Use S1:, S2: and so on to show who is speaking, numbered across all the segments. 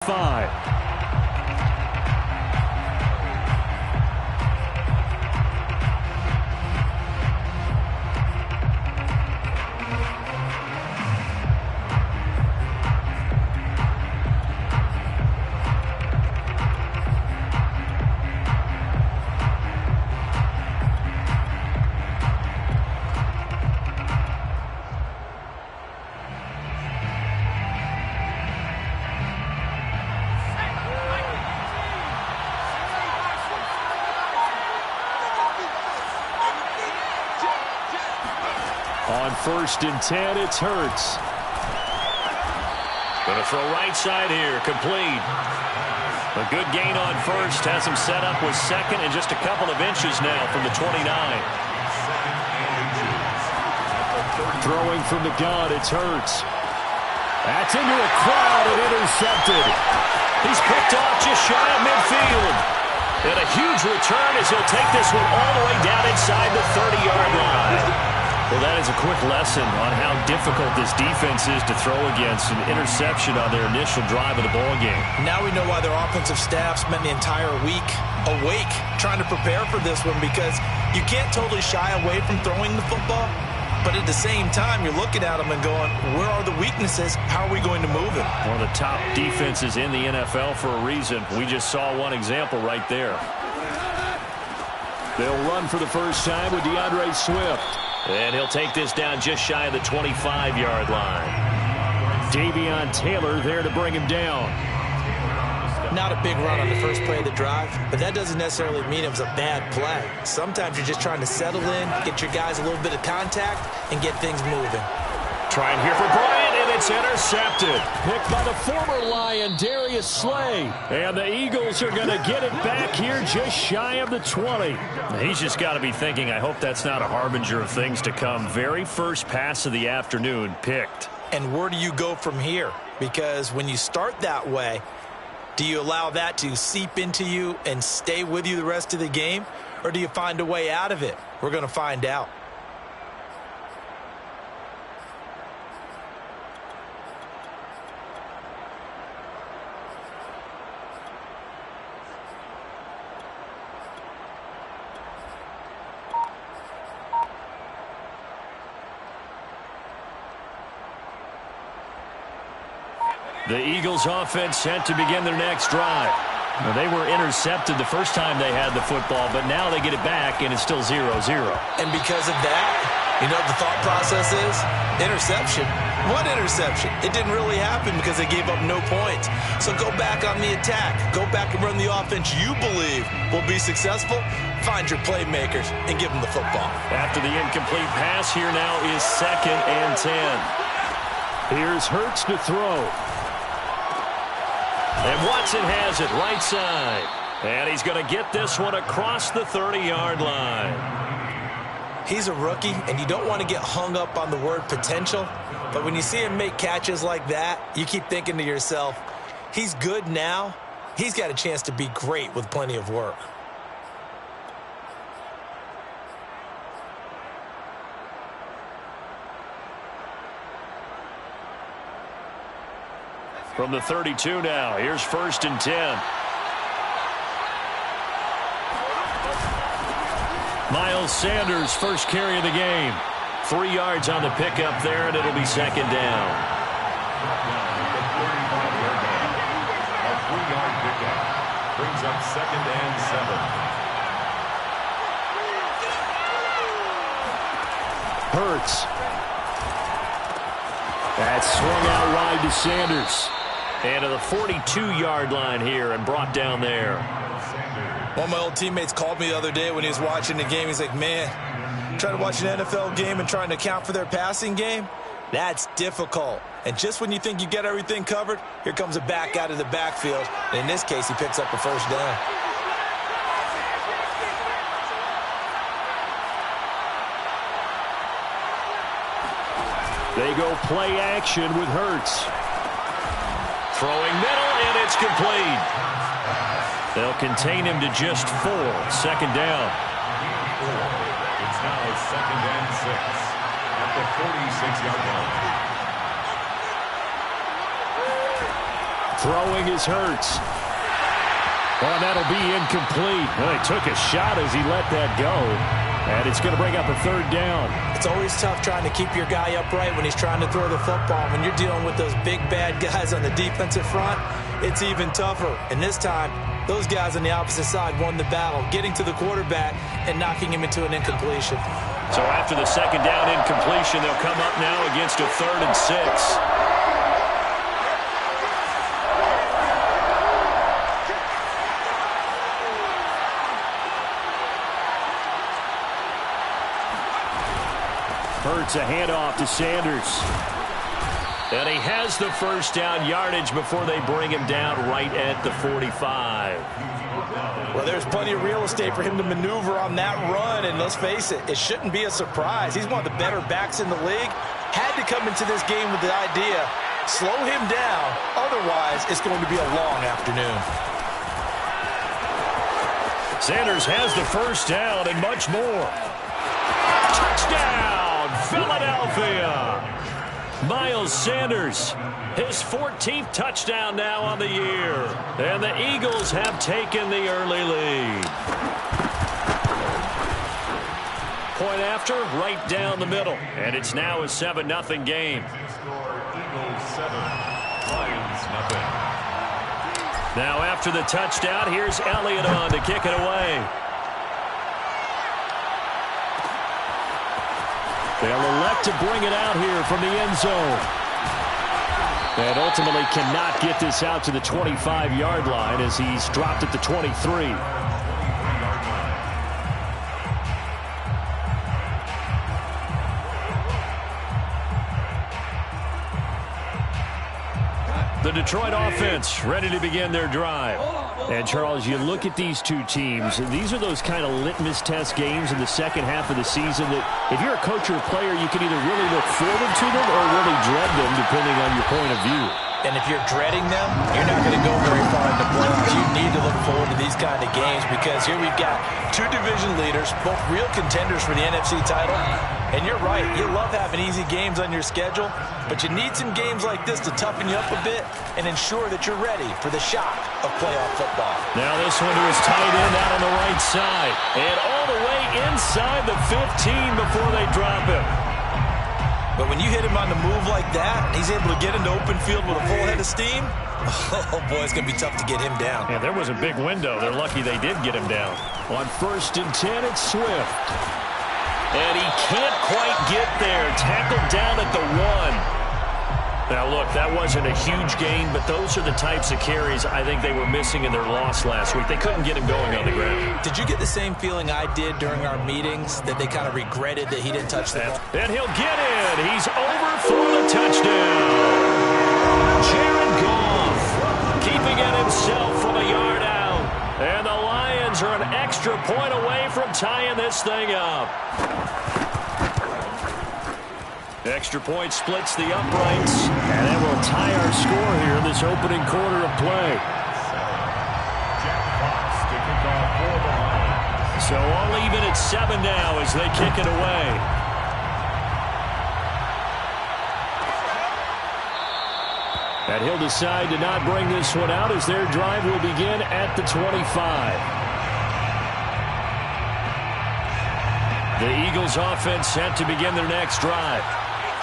S1: 5. On 1st and 10, it's Hurts.
S2: Going to throw right side here, complete. A good gain on first, has him set up with second and just a couple of inches now from the 29.
S1: Throwing from the gun, it's Hurts. That's into a crowd and intercepted.
S2: He's picked off just shy of midfield. And a huge return as he'll take this one all the way down inside the 30-yard line. Well, that is a quick lesson on how difficult this defense is to throw against. An interception on their initial drive of the ball game.
S3: Now we know why their offensive staff spent the entire week awake trying to prepare for this one, because you can't totally shy away from throwing the football, but at the same time you're looking at them and going, where are the weaknesses? How are we going to move it?
S2: One of the top defenses in the NFL for a reason. We just saw one example right there.
S1: They'll run for the first time with DeAndre Swift.
S2: And he'll take this down just shy of the 25-yard line.
S1: Davion Taylor there to bring him down.
S3: Not a big run on the first play of the drive, but that doesn't necessarily mean it was a bad play. Sometimes you're just trying to settle in, get your guys a little bit of contact, and get things moving.
S2: Trying here for Bryant, and it's intercepted.
S1: Picked by the former Lion, Darius Slay. And the Eagles are going to get it back here just shy of the 20.
S2: He's just got to be thinking, I hope that's not a harbinger of things to come. Very first pass of the afternoon picked.
S3: And where do you go from here? Because when you start that way, do you allow that to seep into you and stay with you the rest of the game? Or do you find a way out of it? We're going to find out.
S2: The Eagles offense set to begin their next drive. Well, they were intercepted the first time they had the football, but now they get it back, and it's still 0-0.
S3: And because of that, you know what the thought process is? Interception. What interception? It didn't really happen because they gave up no points. So go back on the attack. Go back and run the offense you believe will be successful. Find your playmakers and give them the football.
S2: After the incomplete pass, here now is 2nd and 10.
S1: Here's Hurts to throw.
S2: And Watson has it right side. And he's going to get this one across the 30-yard line.
S3: He's a rookie, and you don't want to get hung up on the word potential. But when you see him make catches like that, you keep thinking to yourself, he's good now. He's got a chance to be great with plenty of work.
S2: From the 32 now, here's 1st and 10. Miles Sanders, first carry of the game. 3 yards on the pickup there, and it'll be 2nd down.
S4: A 3-yard pickup brings up 2nd and 7.
S1: Hurts. That's swung out wide to Sanders.
S2: And to the 42-yard line here and brought down there.
S3: One of my old teammates called me the other day when he was watching the game. He's like, man, trying to watch an NFL game and trying to account for their passing game, that's difficult. And just when you think you get everything covered, here comes a back out of the backfield. And in this case, he picks up a first down.
S1: They go play action with Hurts.
S2: Throwing middle, and it's complete. They'll contain him to just 4. 2nd down.
S4: It's now 2nd and 6 at the 46-yard line.
S1: Throwing is Hurts. Oh, and that'll be incomplete. Well, he took a shot as he let that go. And it's going to bring up a third down.
S3: It's always tough trying to keep your guy upright when he's trying to throw the football. When you're dealing with those big, bad guys on the defensive front, it's even tougher. And this time, those guys on the opposite side won the battle, getting to the quarterback and knocking him into an incompletion.
S2: So after the second down incompletion, they'll come up now against a 3rd and 6.
S1: Hurts a handoff to Sanders.
S2: And he has the first down yardage before they bring him down right at the 45.
S3: Well, there's plenty of real estate for him to maneuver on that run, and let's face it, it shouldn't be a surprise. He's one of the better backs in the league. Had to come into this game with the idea, slow him down, otherwise it's going to be a long afternoon.
S2: Sanders has the first down and much more. Touchdown, Philadelphia! Miles Sanders, his 14th touchdown now on the year. And the Eagles have taken the early lead. Point after, right down the middle. And it's now a 7-0 game.
S4: Eagles 7, Lions nothing.
S2: Now after the touchdown, here's Elliott on to kick it away.
S1: They'll elect to bring it out here from the end zone. And ultimately cannot get this out to the 25-yard line as he's dropped at the 23.
S2: The Detroit offense ready to begin their drive.
S1: And, Charles, you look at these two teams, these are those kind of litmus test games in the second half of the season that if you're a coach or a player, you can either really look forward to them or really dread them, depending on your point of view.
S3: And if you're dreading them, you're not going to go very far in the playoffs. You need to look forward to these kind of games because here we've got two division leaders, both real contenders for the NFC title. And you're right, you love having easy games on your schedule, but you need some games like this to toughen you up a bit and ensure that you're ready for the shock of playoff football.
S2: Now this one to his tight end out on the right side. And all the way inside the 15 before they drop him.
S3: But when you hit him on the move like that, and he's able to get into open field with a full head of steam, oh boy, it's going to be tough to get him down.
S2: Yeah, there was a big window. They're lucky they did get him down.
S1: On 1st and 10, it's Swift.
S2: And he can't quite get there. Tackled down at the 1. Now, look, that wasn't a huge gain, but those are the types of carries I think they were missing in their loss last week. They couldn't get him going on the ground.
S3: Did you get the same feeling I did during our meetings, that they kind of regretted that he didn't touch the ball?
S2: And he'll get it. He's over for the touchdown. Jared Goff keeping it himself from a yard out. And the Lions are an extra point away from tying this thing up. Extra point splits the uprights.
S1: And that will tie our score here in this opening quarter of play.
S4: Jack Fox to kick off for the Lions.
S2: So all even at 7 now as they kick it away.
S1: And he'll decide to not bring this one out as their drive will begin at the 25.
S2: The Eagles offense set to begin their next drive.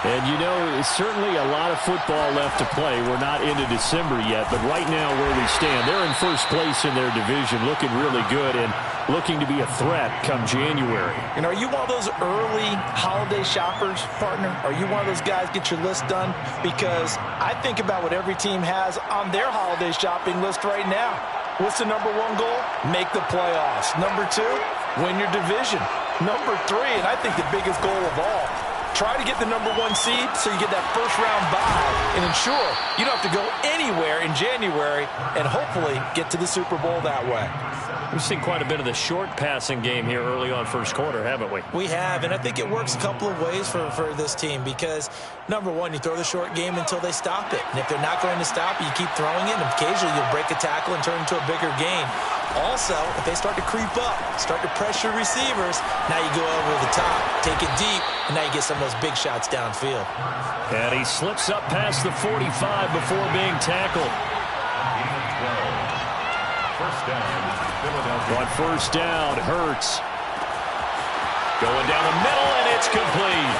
S1: And, you know, it's certainly a lot of football left to play. We're not into December yet, but right now where we stand, they're in first place in their division, looking really good and looking to be a threat come January.
S3: And are you one of those early holiday shoppers, partner? Are you one of those guys get your list done? Because I think about what every team has on their holiday shopping list right now. What's the number 1 goal? Make the playoffs. Number 2, win your division. Number 3, and I think the biggest goal of all, try to get the number 1 seed so you get that first-round bye and ensure you don't have to go anywhere in January and hopefully get to the Super Bowl that way.
S2: We've seen quite a bit of the short passing game here early on first quarter, haven't we?
S3: We have, and I think it works a couple of ways for this team because, number 1, you throw the short game until they stop it. And if they're not going to stop it, you keep throwing it, and occasionally you'll break a tackle and turn it into a bigger gain. Also, if they start to creep up, start to pressure receivers, now you go over the top, take it deep, and now you get some of those big shots downfield.
S2: And he slips up past the 45 before being tackled.
S4: First down, Philadelphia.
S1: On first down, Hurts.
S2: Going down the middle, and it's complete.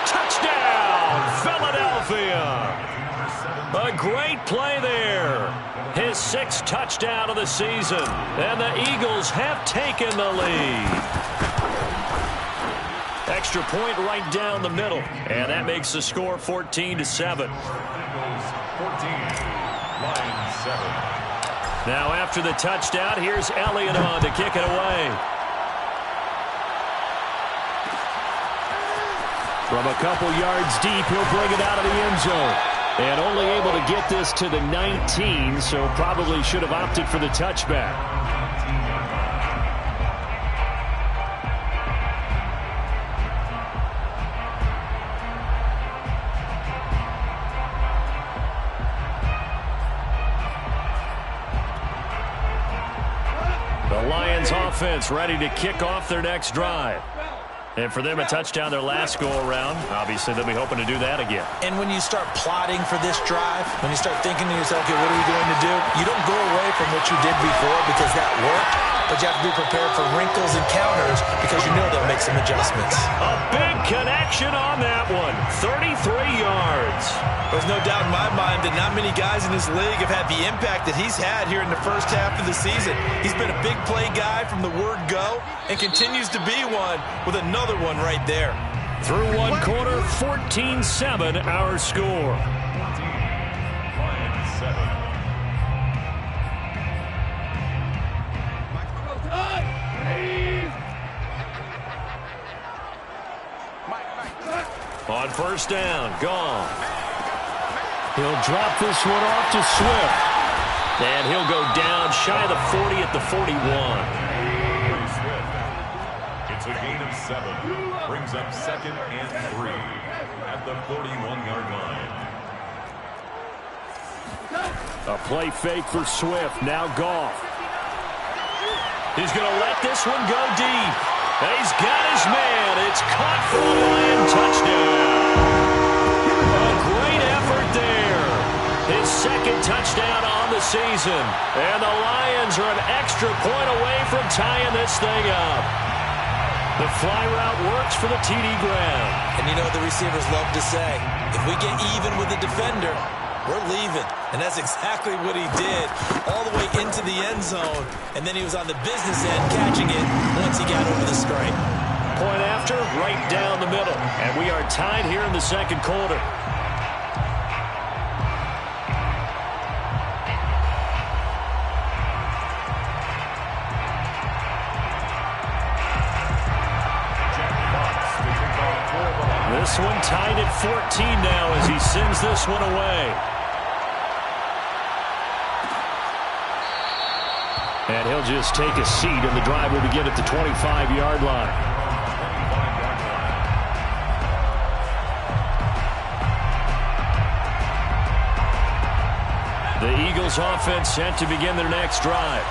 S2: Touchdown, Philadelphia. A great play there. His 6th touchdown of the season. And the Eagles have taken the lead. Extra point right down the middle. And that makes the score 14-7.
S4: Eagles 14, Lions 7.
S2: Now after the touchdown, here's Elliott on to kick it away.
S1: From a couple yards deep, he'll bring it out of the end zone. And only able to get this to the 19, so probably should have opted for the touchback.
S2: The Lions offense ready to kick off their next drive. And for them, a touchdown their last go-around. Obviously, they'll be hoping to do that again.
S3: And when you start plotting for this drive, when you start thinking to yourself, okay, what are we going to do? You don't go away from what you did before because that worked, but you have to be prepared for wrinkles and counters because you know they'll make some adjustments.
S2: A big connection on that one. 33 yards.
S3: There's no doubt in my mind that not many guys in this league have had the impact that he's had here in the first half of the season. He's been a big play guy from the word go and continues to be one with another one right there.
S2: Through one quarter, 14-7 our score.
S4: Lions 7.
S2: On first down, gone.
S1: He'll drop this one off to Swift.
S2: And he'll go down shy of the 40 at the 41.
S4: Swift. It's a gain of 7. Brings up 2nd and 3 at the 41-yard line.
S1: A play fake for Swift. Now Goff.
S2: He's going to let this one go deep. And he's got his man. It's caught for a Lion touchdown. A great effort there. His 2nd touchdown on the season. And the Lions are an extra point away from tying this thing up. The fly route works for the TD Graham.
S3: And you know what the receivers love to say? If we get even with the defender, we're leaving. And that's exactly what he did all the way into the end zone. And then he was on the business end catching it once he got over the stripe.
S2: Point after, right down the middle. And we are tied here in the 2nd quarter. This one tied at 14 now as he sends this one away.
S1: And he'll just take a seat, and the drive will begin at the 25-yard line.
S2: The Eagles offense set to begin their next drive.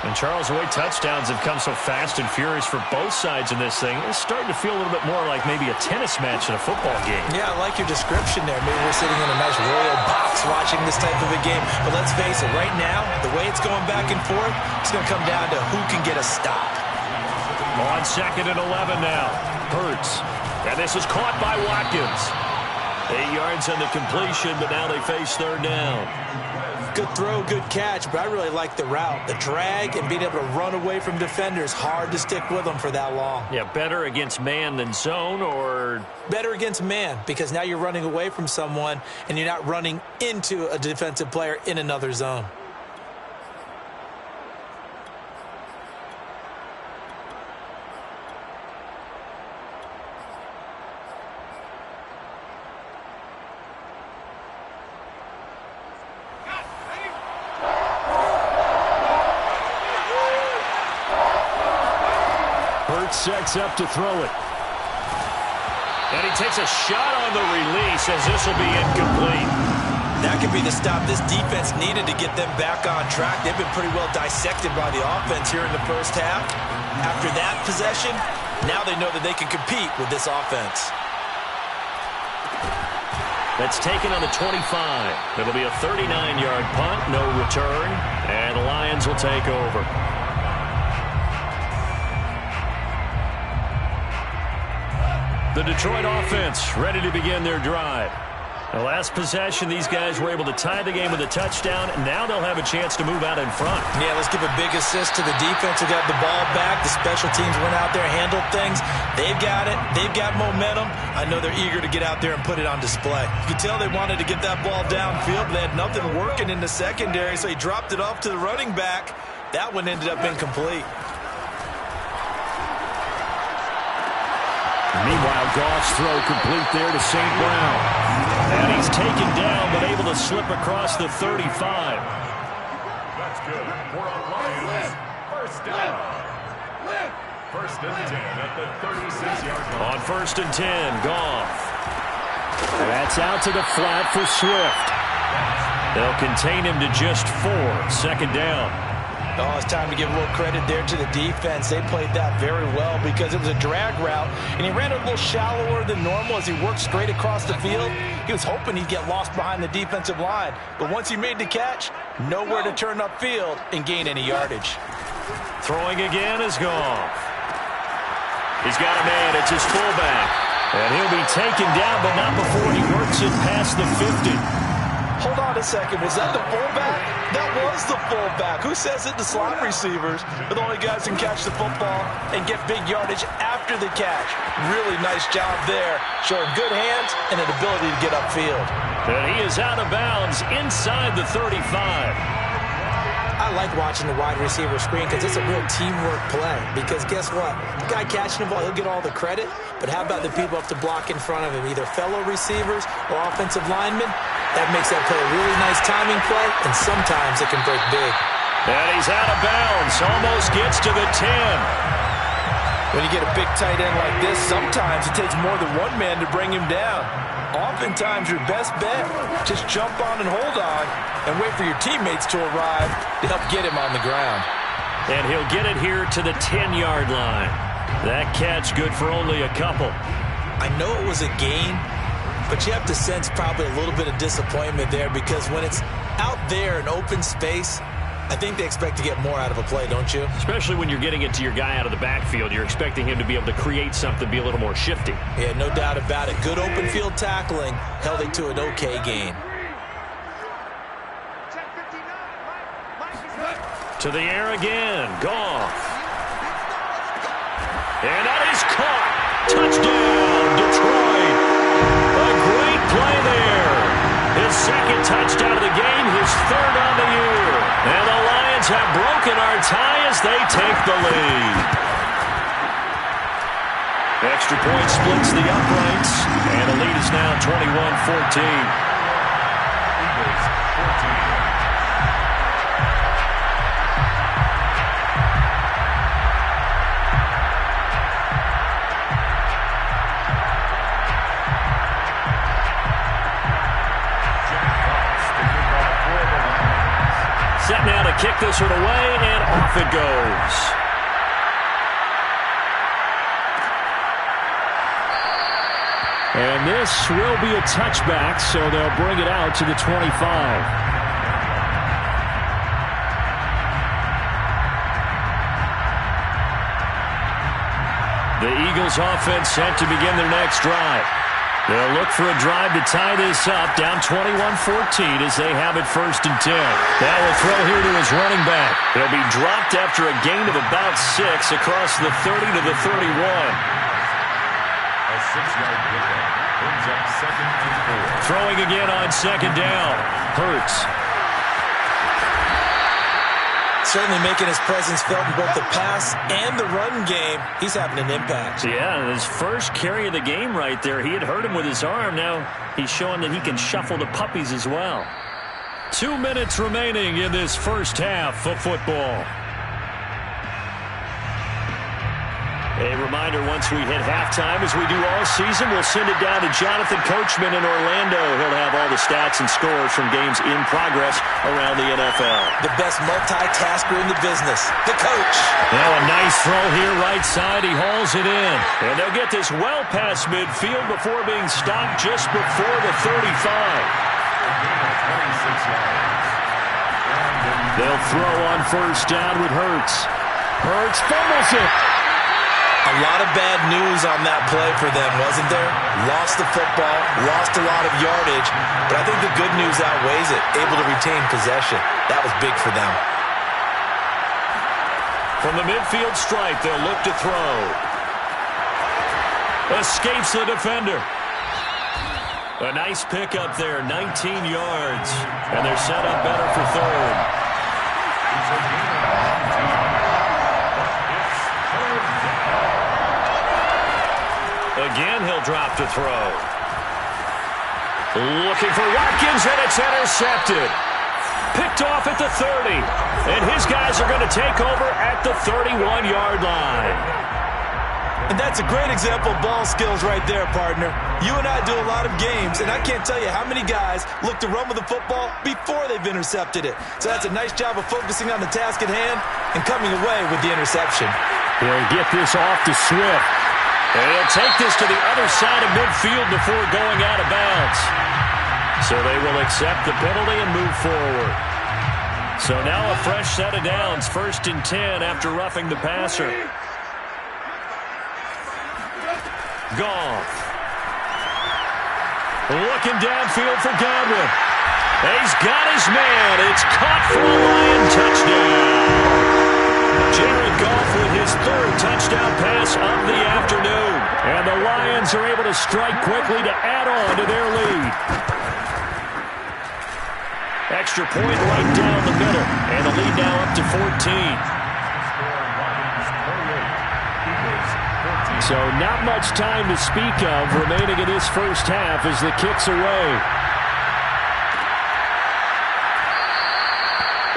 S2: And Charles, the way touchdowns have come so fast and furious for both sides in this thing, it's starting to feel a little bit more like maybe a tennis match in a football game.
S3: Yeah, I like your description there. Maybe we're sitting in a nice royal box watching this type of a game. But let's face it, right now, the way it's going back and forth, it's going to come down to who can get a stop.
S2: On 2nd and 11 now. Hurts. And this is caught by Watkins. 8 yards on the completion, but now they face 3rd down.
S3: Good throw, good catch, but I really like the route. The drag and being able to run away from defenders, hard to stick with them for that long.
S2: Yeah, better against man than zone, or?
S3: Better against man, because now you're running away from someone and you're not running into a defensive player in another zone.
S1: Sets up to throw it.
S2: And he takes a shot on the release as this will be incomplete.
S3: That could be the stop this defense needed to get them back on track. They've been pretty well dissected by the offense here in the first half. After that possession, now they know that they can compete with this offense.
S2: That's taken on the 25. It'll be a 39-yard punt, no return. And the Lions Lions will take over. The Detroit offense ready to begin their drive. The last possession, these guys were able to tie the game with a touchdown. Now they'll have a chance to move out in front.
S3: Yeah, let's give a big assist to the defense who got the ball back. The special teams went out there, handled things. They've got it. They've got momentum. I know they're eager to get out there and put it on display. You could tell they wanted to get that ball downfield, but they had nothing working in the secondary, so he dropped it off to the running back. That one ended up incomplete.
S1: Meanwhile, Goff's throw complete there to St. Brown.
S2: And he's taken down, but able to slip across the 35.
S4: That's good for a Lions first down. First and 10 at the 36-yard line.
S2: On first and 10, Goff.
S1: That's out to the flat for Swift.
S2: They'll contain him to just 4. Second down.
S3: Oh, it's time to give a little credit there to the defense. They played that very well because it was a drag route, and he ran a little shallower than normal as he worked straight across the field. He was hoping he'd get lost behind the defensive line, but once he made the catch, nowhere to turn upfield and gain any yardage.
S2: Throwing again is Goff. He's got a man. It's his fullback. And he'll be taken down, but not before he works it past the 50.
S3: Hold on a second. Was that the fullback? That was the fullback. Who says it? The slot receivers are the only guys who can catch the football and get big yardage after the catch. Really nice job there, showing good hands and an ability to get upfield.
S2: And he is out of bounds inside the 35.
S5: I like watching the wide receiver screen because it's a real teamwork play. Because guess what? The guy catching the ball, he'll get all the credit. But how about the people up to block in front of him, either fellow receivers or offensive linemen? That makes that play a really nice timing play, and sometimes it can break big.
S2: And he's out of bounds. Almost gets to the 10.
S3: When you get a big tight end like this, sometimes it takes more than one man to bring him down. Oftentimes, your best bet, just jump on and hold on and wait for your teammates to arrive to help get him on the ground.
S2: And he'll get it here to the 10-yard line. That catch good for only a couple.
S3: I know it was a gain, but you have to sense probably a little bit of disappointment there because when it's out there in open space, I think they expect to get more out of a play, don't you?
S2: Especially when you're getting it to your guy out of the backfield. You're expecting him to be able to create something, be a little more shifty.
S3: Yeah, no doubt about it. Good open field tackling held it to an okay gain.
S2: To the air again. Goff. And that is caught. Touchdown, Detroit. A great play there. His second touchdown of the game, his third on the year. And the Lions have broken our tie as they take the lead. Extra point splits the uprights, and the lead is now 21-14. Set now to kick this one away, and off it goes.
S1: And this will be a touchback, so they'll bring it out to the 25.
S2: The Eagles offense set to begin their next drive. They'll look for a drive to tie this up, down 21-14 as they have it first and 10. Now will throw here to his running back. He'll be dropped after a gain of about 6 across the 30 to the 31.
S4: A 6-yard pickup brings up second and 4.
S2: Throwing again on second down. Hurts.
S3: Certainly making his presence felt in both the pass and the run game. He's having an impact.
S2: Yeah, his first carry of the game right there. He had hurt him with his arm. Now he's showing that he can shuffle the puppies as well. 2 minutes remaining in this first half of football. A reminder, once we hit halftime, as we do all season, we'll send it down to Jonathan Coachman in Orlando. He'll have all the stats and scores from games in progress around the NFL.
S3: The best multitasker in the business, the coach.
S2: Now a nice throw here right side. He hauls it in. And they'll get this well past midfield before being stopped just before the 35.
S4: A gain of 26 yards. And
S1: They'll throw on first down with Hurts. Hurts fumbles it.
S3: A lot of bad news on that play for them, wasn't there? Lost the football, lost a lot of yardage, but I think the good news outweighs it. Able to retain possession. That was big for them.
S2: From the midfield stripe, they'll look to throw. Escapes the defender. A nice pick up there, 19 yards. And they're set up better for third. Again, he'll drop to throw. Looking for Watkins, and it's intercepted. Picked off at the 30. And his guys are going to take over at the 31-yard line.
S3: And that's a great example of ball skills right there, partner. You and I do a lot of games, and I can't tell you how many guys look to run with the football before they've intercepted it. So that's a nice job of focusing on the task at hand and coming away with the interception.
S1: He'll get this off to Swift.
S2: And he'll take this to the other side of midfield before going out of bounds. So they will accept the penalty and move forward. So now a fresh set of downs, 1st and 10 after roughing the passer. Goff. Looking downfield for Godwin. He's got his man. It's caught for a Lion touchdown. Jared Goff with his 3rd touchdown pass of the afternoon.
S1: And the Lions are able to strike quickly to add on to their lead.
S2: Extra point right down the middle. And the lead now up to 14.
S1: So not much time to speak of remaining in this first half as the kick's away.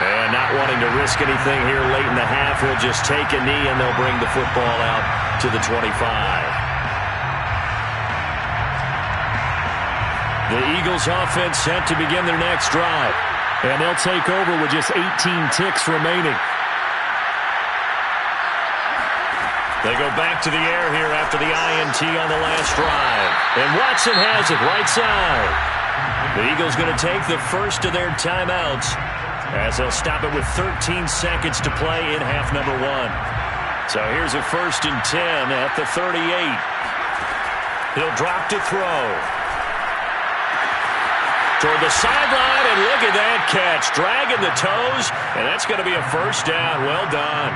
S2: And not wanting to risk anything here late in the half, he'll just take a knee and they'll bring the football out to the 25. The Eagles offense set to begin their next drive.
S1: And they'll take over with just 18 ticks remaining.
S2: They go back to the air here after the INT on the last drive. And Watson has it right side. The Eagles going to take the first of their timeouts as they'll stop it with 13 seconds to play in half number 1. So here's a 1st and 10 at the 38. He'll drop to throw. Toward the sideline, and look at that catch. Dragging the toes, and that's going to be a first down. Well done.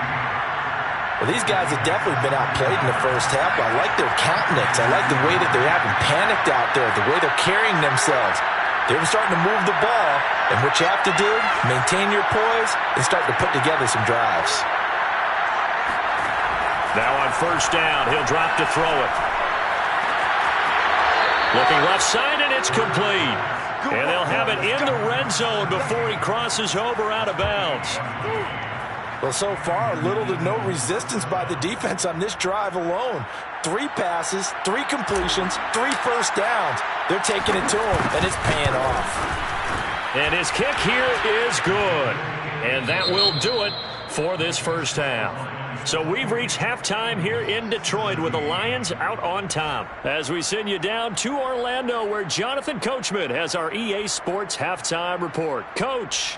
S3: Well, these guys have definitely been outplayed in the first half. I like their countenance. I like the way that they haven't panicked out there, the way they're carrying themselves. They're starting to move the ball, and what you have to do, maintain your poise and start to put together some drives.
S2: Now on first down, he'll drop to throw it. Looking left side, and it's complete. And they'll have it in the red zone before he crosses over out of bounds.
S3: Well, so far, little to no resistance by the defense on this drive alone. 3 passes, 3 completions, 3 first downs. They're taking it to him, and it's paying off.
S2: And his kick here is good. And that will do it for this first half. So we've reached halftime here in Detroit with the Lions out on top. As we send you down to Orlando, where Jonathan Coachman has our EA Sports Halftime Report. Coach.